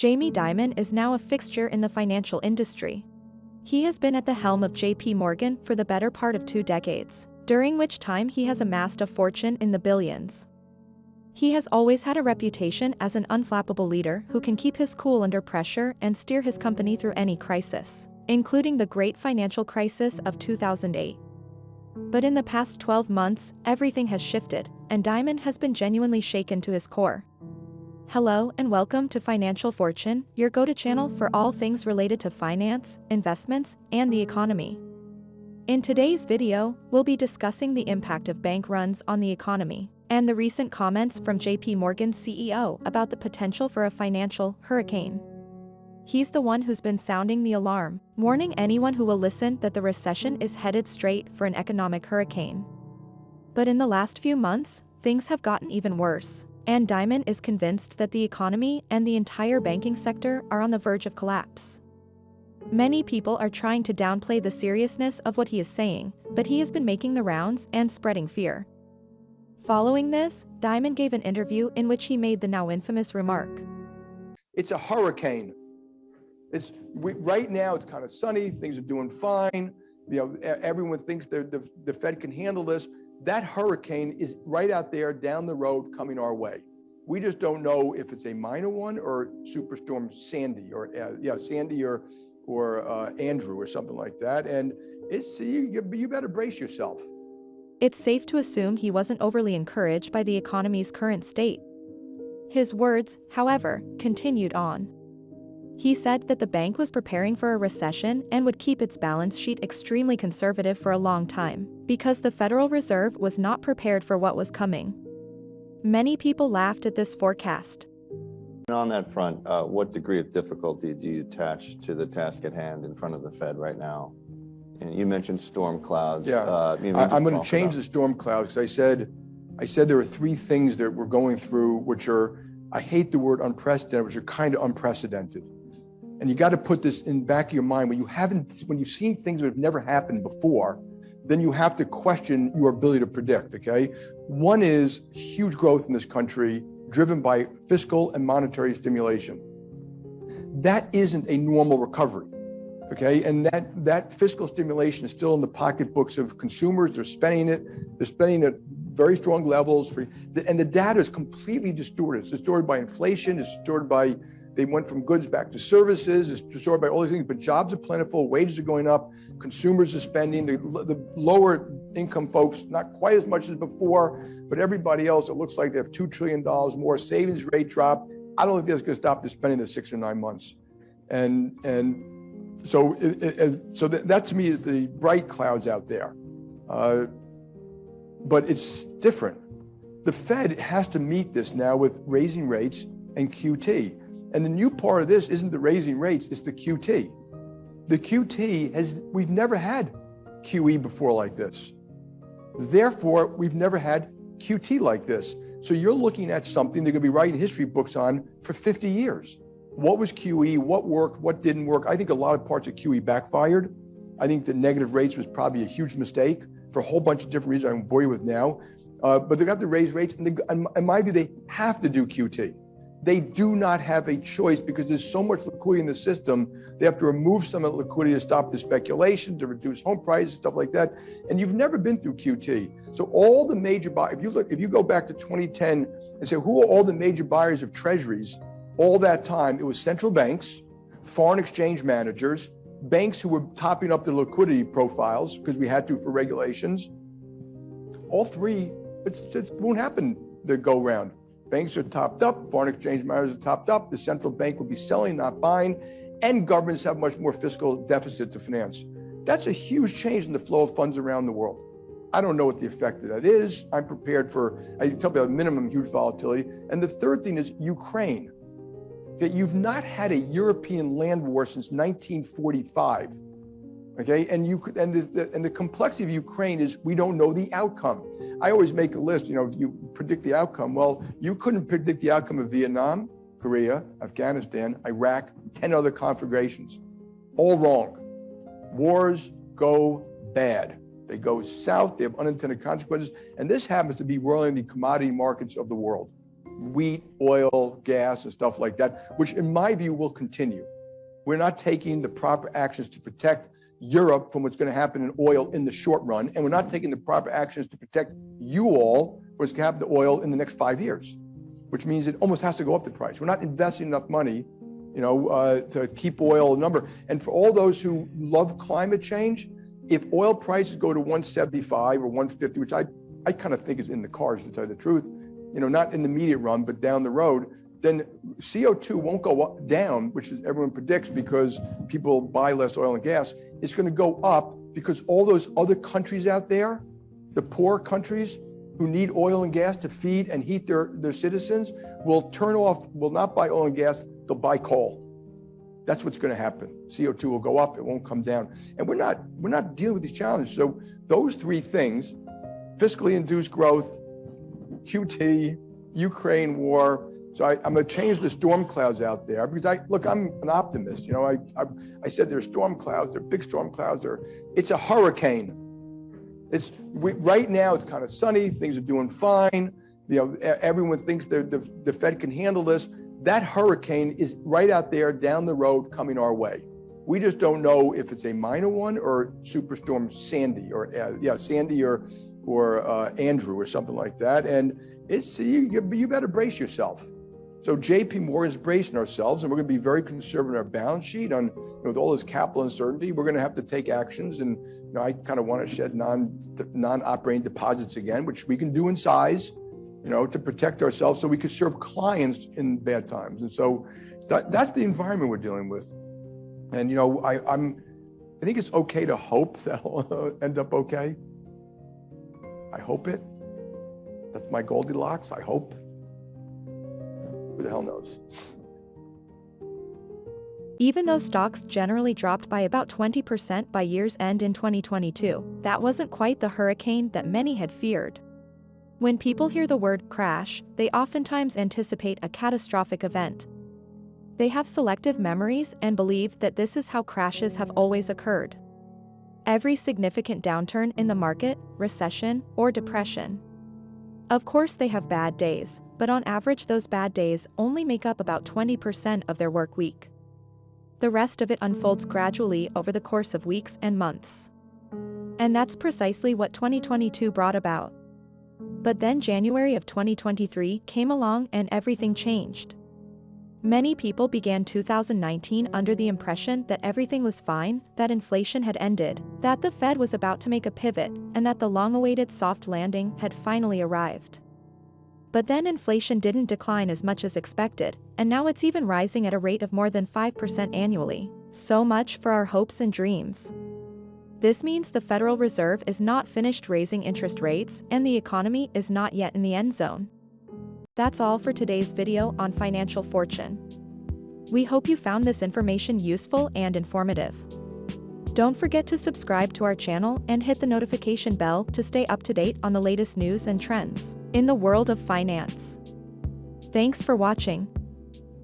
Jamie Dimon is now a fixture in the financial industry. He has been at the helm of JP Morgan for the better part of 2 decades, during which time he has amassed a fortune in the billions. He has always had a reputation as an unflappable leader who can keep his cool under pressure and steer his company through any crisis, including the great financial crisis of 2008. But in the past 12 months, everything has shifted, and Dimon has been genuinely shaken to his core. Hello and welcome to Financial Fortune, your go-to channel for all things related to finance, investments, and the economy. In today's video, we'll be discussing the impact of bank runs on the economy, and the recent comments from JP Morgan's CEO about the potential for a financial hurricane. He's the one who's been sounding the alarm, warning anyone who will listen that the recession is headed straight for an economic hurricane. But in the last few months, things have gotten even worse, and Dimon is convinced that the economy and the entire banking sector are on the verge of collapse. Many people are trying to downplay the seriousness of what he is saying, but he has been making the rounds and spreading fear. Following this, Dimon gave an interview in which he made the now infamous remark. It's a hurricane. Right now it's kind of sunny, things are doing fine. Everyone thinks the Fed can handle this. That hurricane is right out there down the road coming our way. We just don't know if it's a minor one or Superstorm Sandy or Sandy or Andrew or something like that. And you better brace yourself. It's safe to assume he wasn't overly encouraged by the economy's current state. His words, however, continued on. He said that the bank was preparing for a recession and would keep its balance sheet extremely conservative for a long time, because the Federal Reserve was not prepared for what was coming. Many people laughed at this forecast. On that front, what degree of difficulty do you attach to the task at hand in front of the Fed right now? And you mentioned storm clouds. Yeah, I'm going to change the storm clouds because I said there are 3 things that we're going through, which are, I hate the word unprecedented, which are kind of unprecedented. And you got to put this in the back of your mind. When you've seen things that have never happened before, then you have to question your ability to predict, okay? One is huge growth in this country driven by fiscal and monetary stimulation. That isn't a normal recovery, okay? And that fiscal stimulation is still in the pocketbooks of consumers. They're spending it at very strong levels. And the data is completely distorted. It's distorted by inflation. It's distorted by they went from goods back to services. It's distorted by all these things, but jobs are plentiful, wages are going up, consumers are spending, the lower income folks, not quite as much as before, but everybody else, it looks like they have $2 trillion more, savings rate drop. I don't think that's going to stop their spending in 6 or 9 months. And so that to me is the bright clouds out there. But it's different. The Fed has to meet this now with raising rates and QT. And the new part of this isn't the raising rates, it's the QT. The QT we've never had QE before like this. Therefore, we've never had QT like this. So you're looking at something they're going to be writing history books on for 50 years. What was QE? What worked? What didn't work? I think a lot of parts of QE backfired. I think the negative rates was probably a huge mistake for a whole bunch of different reasons I won't bore you with now. But they got to raise rates, and in my view, they have to do QT. They do not have a choice because there's so much liquidity in the system. They have to remove some of the liquidity to stop the speculation, to reduce home prices, stuff like that. And you've never been through QT. So all the major buyers, if you go back to 2010 and say, who are all the major buyers of treasuries? All that time, it was central banks, foreign exchange managers, banks who were topping up their liquidity profiles because we had to for regulations. All 3, it won't happen the go round. Banks are topped up, foreign exchange managers are topped up, the central bank will be selling, not buying, and governments have much more fiscal deficit to finance. That's a huge change in the flow of funds around the world. I don't know what the effect of that is. I'm prepared for, I tell you, minimum huge volatility. And the third thing is Ukraine. That you've not had a European land war since 1945. Okay, and the complexity of Ukraine is we don't know the outcome. I always make a list, if you predict the outcome, well, you couldn't predict the outcome of Vietnam, Korea, Afghanistan, Iraq, 10 other conflagrations. All wrong. Wars go bad. They go south, they have unintended consequences, and this happens to be roiling the commodity markets of the world. wheat, oil, gas, and stuff like that, which in my view will continue. We're not taking the proper actions to protect Europe from what's going to happen in oil in the short run, and we're not taking the proper actions to protect you all from what's going to happen to oil in the next 5 years, which means it almost has to go up the price. We're not investing enough money, to keep oil a number. And for all those who love climate change, if oil prices go to 175 or 150, which I kind of think is in the cards, to tell you the truth, not in the immediate run, but down the road, then CO2 won't go down, which is everyone predicts because people buy less oil and gas. It's going to go up because all those other countries out there, the poor countries who need oil and gas to feed and heat their citizens, will not buy oil and gas, they'll buy coal. That's what's going to happen. CO2 will go up, it won't come down. And we're not dealing with these challenges. So those three things, fiscally induced growth, QT, Ukraine war. So I'm going to change the storm clouds out there because I'm an optimist. I said there's storm clouds, they're big storm clouds. It's a hurricane. Right now it's kind of sunny, things are doing fine. Everyone thinks the Fed can handle this. That hurricane is right out there down the road coming our way. We just don't know if it's a minor one or Superstorm Sandy Sandy or Andrew or something like that. And you better brace yourself. So JP Morgan is bracing ourselves, and we're going to be very conservative in our balance sheet on, with all this capital uncertainty. We're going to have to take actions, and I kind of want to shed non-operating deposits again, which we can do in size, to protect ourselves so we can serve clients in bad times. And so that's the environment we're dealing with. And I think it's okay to hope that'll end up okay. I hope it. That's my Goldilocks. I hope. Who the hell knows? Even though stocks generally dropped by about 20% by year's end in 2022, that wasn't quite the hurricane that many had feared. When people hear the word crash, they oftentimes anticipate a catastrophic event. They have selective memories and believe that this is how crashes have always occurred. Every significant downturn in the market, recession, or depression. Of course they have bad days, but on average those bad days only make up about 20% of their work week. The rest of it unfolds gradually over the course of weeks and months. And that's precisely what 2022 brought about. But then January of 2023 came along and everything changed. Many people began 2019 under the impression that everything was fine, that inflation had ended, that the Fed was about to make a pivot, and that the long-awaited soft landing had finally arrived. But then inflation didn't decline as much as expected, and now it's even rising at a rate of more than 5% annually. So much for our hopes and dreams. This means the Federal Reserve is not finished raising interest rates, and the economy is not yet in the end zone. That's all for today's video on Financial Fortune. We hope you found this information useful and informative. Don't forget to subscribe to our channel and hit the notification bell to stay up to date on the latest news and trends in the world of finance. Thanks for watching.